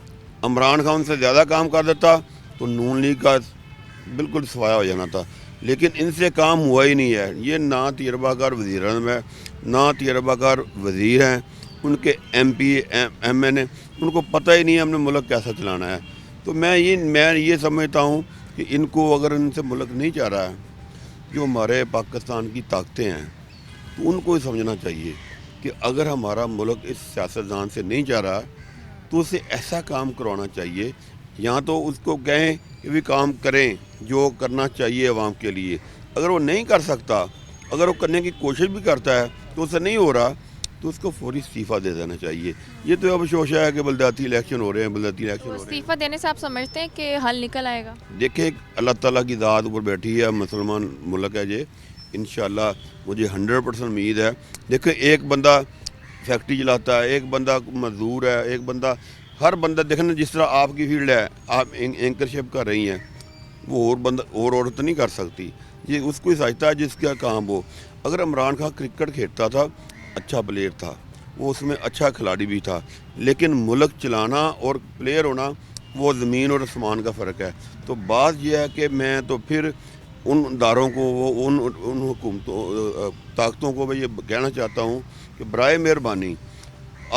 عمران خان سے زیادہ کام کر دیتا تو نون لیگ کا بالکل سفایا ہو جانا تھا, لیکن ان سے کام ہوا ہی نہیں ہے. یہ نہ تجربہ کار وزیر اعظم ہے نہ تجربہ کار وزیر ہیں, ان کے ایم پی ایم این اے ان کو پتہ ہی نہیں ہے ہم نے ملک کیسا چلانا ہے. تو میں یہ سمجھتا ہوں کہ ان کو اگر ان سے ملک نہیں چاہ رہا ہے, جو ہمارے پاکستان کی طاقتیں ہیں تو ان کو ہی سمجھنا چاہیے کہ اگر ہمارا ملک اس سیاستدان سے نہیں چاہ رہا تو اسے ایسا کام کروانا چاہیے, یا تو اس کو کہیں کہ بھی کام کریں جو کرنا چاہیے عوام کے لیے. اگر وہ نہیں کر سکتا, اگر وہ کرنے کی کوشش بھی کرتا ہے تو اسے نہیں ہو رہا تو اس کو فوری استعفیٰ دے دینا چاہیے. یہ تو اب شوشہ ہے کہ بلدیاتی الیکشن ہو رہے ہیں, بلدیاتی الیکشن ہو رہے ہیں. استعفیٰ دینے سے آپ سمجھتے ہیں کہ حل نکل آئے گا؟ دیکھیں اللہ تعالیٰ کی ذات اوپر بیٹھی ہے, مسلمان ملک ہے یہ, انشاءاللہ مجھے 100% امید ہے. دیکھیں ایک بندہ فیکٹری چلاتا ہے, ایک بندہ مزدور ہے, ایک بندہ ہر بندہ دیکھیں نا جس طرح آپ کی فیلڈ ہے, آپ اینکرشپ کر رہی ہیں, وہ اور بندہ اور عورت نہیں کر سکتی. یہ اس کو ہی سمجھتا ہے جس کا کام ہو. اگر عمران خان کرکٹ کھیلتا تھا, اچھا پلیئر تھا, وہ اس میں اچھا کھلاڑی بھی تھا, لیکن ملک چلانا اور پلیئر ہونا وہ زمین اور آسمان کا فرق ہے. تو بات یہ ہے کہ میں تو پھر ان اداروں کو ان حکومتوں طاقتوں کو میں یہ کہنا چاہتا ہوں کہ برائے مہربانی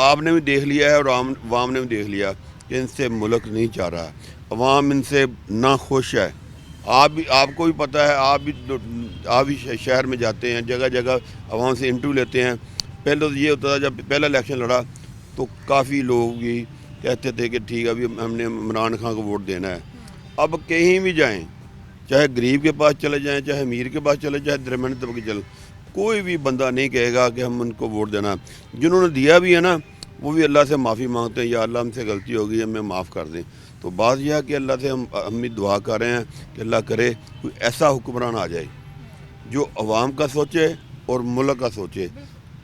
آپ نے بھی دیکھ لیا ہے اور عوام نے بھی دیکھ لیا کہ ان سے ملک نہیں چاہ رہا, عوام ان سے ناخوش ہے. آپ کو بھی پتہ ہے, آپ بھی شہر میں جاتے ہیں, جگہ جگہ عوام سے انٹرویو لیتے ہیں. پہلے تو یہ ہوتا تھا جب پہلا الیکشن لڑا تو کافی لوگ بھی کہتے تھے کہ ٹھیک ہے ابھی ہم نے عمران خان کو ووٹ دینا ہے. اب کہیں بھی جائیں, چاہے غریب کے پاس چلے جائیں, چاہے امیر کے پاس چلے جائیں, درمیانی طبقے چلے, کوئی بھی بندہ نہیں کہے گا کہ ہم ان کو ووٹ دینا. جنہوں نے دیا بھی ہے نا وہ بھی اللہ سے معافی مانگتے ہیں, یا اللہ ہم سے غلطی ہو گئی ہمیں معاف کر دیں. تو بات یہ ہے کہ اللہ سے ہم بھی دعا کر رہے ہیں کہ اللہ کرے کوئی ایسا حکمران آ جائے جو عوام کا سوچے اور ملک کا سوچے.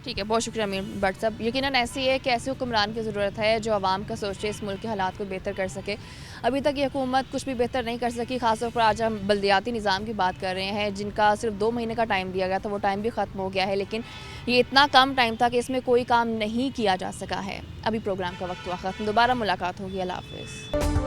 ٹھیک ہے, بہت شکریہ امیر بٹ صاحب. یقیناً ایسی ہے کہ ایسے حکمران کی ضرورت ہے جو عوام کا سوچے, اس ملک کے حالات کو بہتر کر سکے. ابھی تک یہ حکومت کچھ بھی بہتر نہیں کر سکی, خاص طور پر آج ہم بلدیاتی نظام کی بات کر رہے ہیں جن کا صرف 2 مہینے کا ٹائم دیا گیا تھا, وہ ٹائم بھی ختم ہو گیا ہے, لیکن یہ اتنا کم ٹائم تھا کہ اس میں کوئی کام نہیں کیا جا سکا ہے. ابھی پروگرام کا وقت ہوا ختم, دوبارہ ملاقات ہوگی. اللہ حافظ.